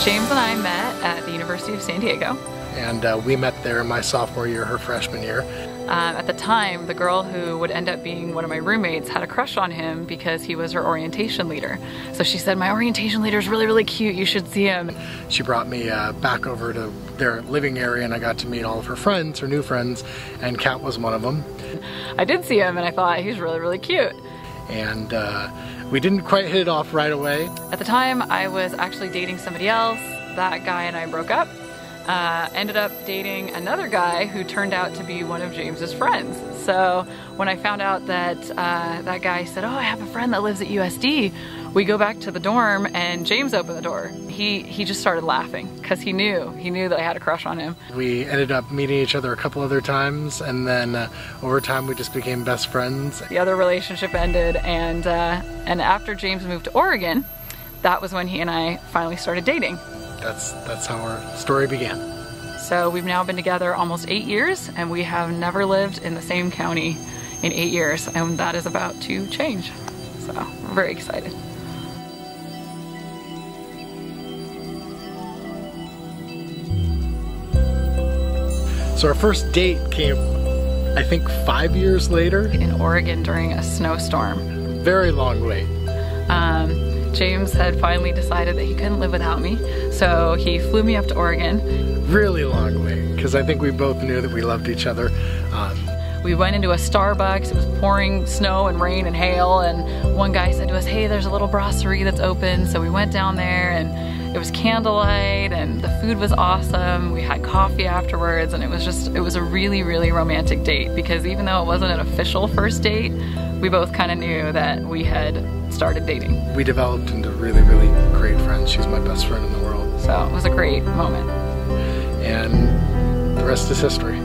James and I met at the University of San Diego. And we met there my sophomore year, her freshman year. At the time, the girl who would end up being one of my roommates had a crush on him because he was her orientation leader. So she said, my orientation leader is really, really cute, you should see him. She brought me back over to their living area and I got to meet all of her friends, her new friends, and Kat was one of them. I did see him and I thought, he's really, really cute. And we didn't quite hit it off right away. At the time, I was actually dating somebody else. That guy and I broke up. Ended up dating another guy who turned out to be one of James's friends. So when I found out that that guy said, oh, I have a friend that lives at USD, we go back to the dorm and James opened the door. He just started laughing because he knew that I had a crush on him. We ended up meeting each other a couple other times, and then over time we just became best friends. The other relationship ended, and after James moved to Oregon, that was when he and I finally started dating. That's how our story began. So we've now been together almost 8 years, and we have never lived in the same county in 8 years, and that is about to change. So we're very excited. So our first date came, I think, 5 years later. In Oregon during a snowstorm. Very long wait. James had finally decided that he couldn't live without me, so he flew me up to Oregon. Really long wait, because I think we both knew that we loved each other. We went into a Starbucks, it was pouring snow and rain and hail, and one guy said to us, hey, there's a little brasserie that's open, so we went down there and it was candlelight and the food was awesome. We had coffee afterwards, and it was a really, really romantic date, because even though it wasn't an official first date, we both kind of knew that we had started dating. We developed into really, really great friends. She's my best friend in the world. So it was a great moment. And the rest is history.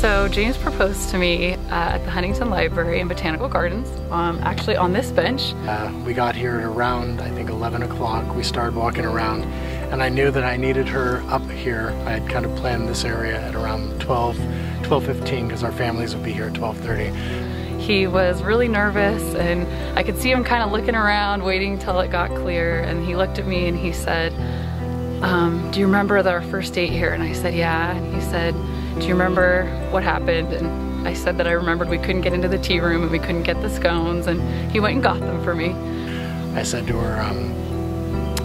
So James proposed to me at the Huntington Library in Botanical Gardens, actually on this bench. We got here at around, I think, 11 o'clock. We started walking around, and I knew that I needed her up here. I had kind of planned this area at around 12:15, because our families would be here at 12:30. He was really nervous, and I could see him kind of looking around, waiting till it got clear, and he looked at me and he said, do you remember our first date here? And I said, yeah. And he said, do you remember what happened? And I said that I remembered we couldn't get into the tea room and we couldn't get the scones, and he went and got them for me. I said to her,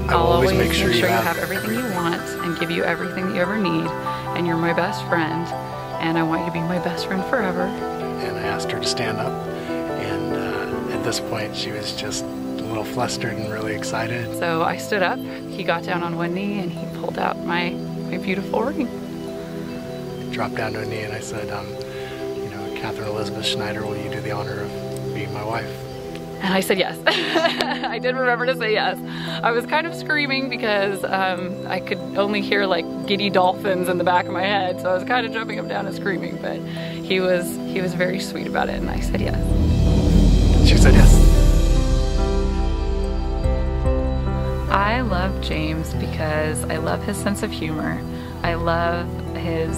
I'll always make sure you have everything you want and give you everything that you ever need, and you're my best friend, and I want you to be my best friend forever. And I asked her to stand up, and at this point she was just a little flustered and really excited. So I stood up, he got down on one knee, and he pulled out my beautiful ring. Dropped down to a knee and I said, you know, Katherine Elizabeth Schnaider, will you do the honor of being my wife? And I said yes. I did remember to say yes. I was kind of screaming because I could only hear like giddy dolphins in the back of my head, so I was kind of jumping up and down and screaming, but he was very sweet about it, and I said yes. She said yes. I love James because I love his sense of humor. I love his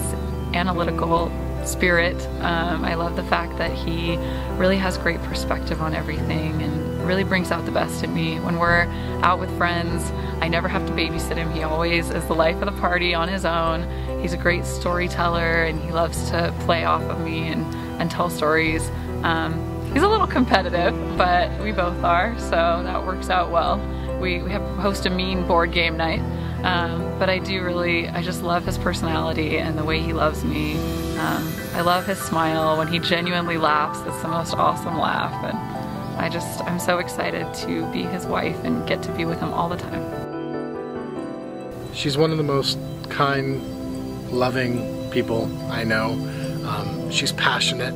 analytical spirit. I love the fact that he really has great perspective on everything and really brings out the best in me. When we're out with friends, I never have to babysit him. He always is the life of the party on his own. He's a great storyteller, and he loves to play off of me and tell stories. He's a little competitive, but we both are, so that works out well. We host a mean board game night. But I just love his personality and the way he loves me. I love his smile. When he genuinely laughs, it's the most awesome laugh. And I'm so excited to be his wife and get to be with him all the time. She's one of the most kind, loving people I know. She's passionate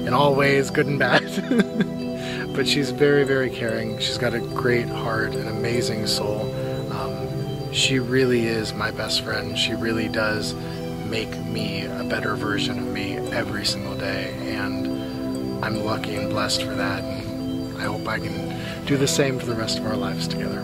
in all ways, good and bad. But she's very, very caring. She's got a great heart, an amazing soul. She really is my best friend. She really does make me a better version of me every single day, and I'm lucky and blessed for that, and I hope I can do the same for the rest of our lives together.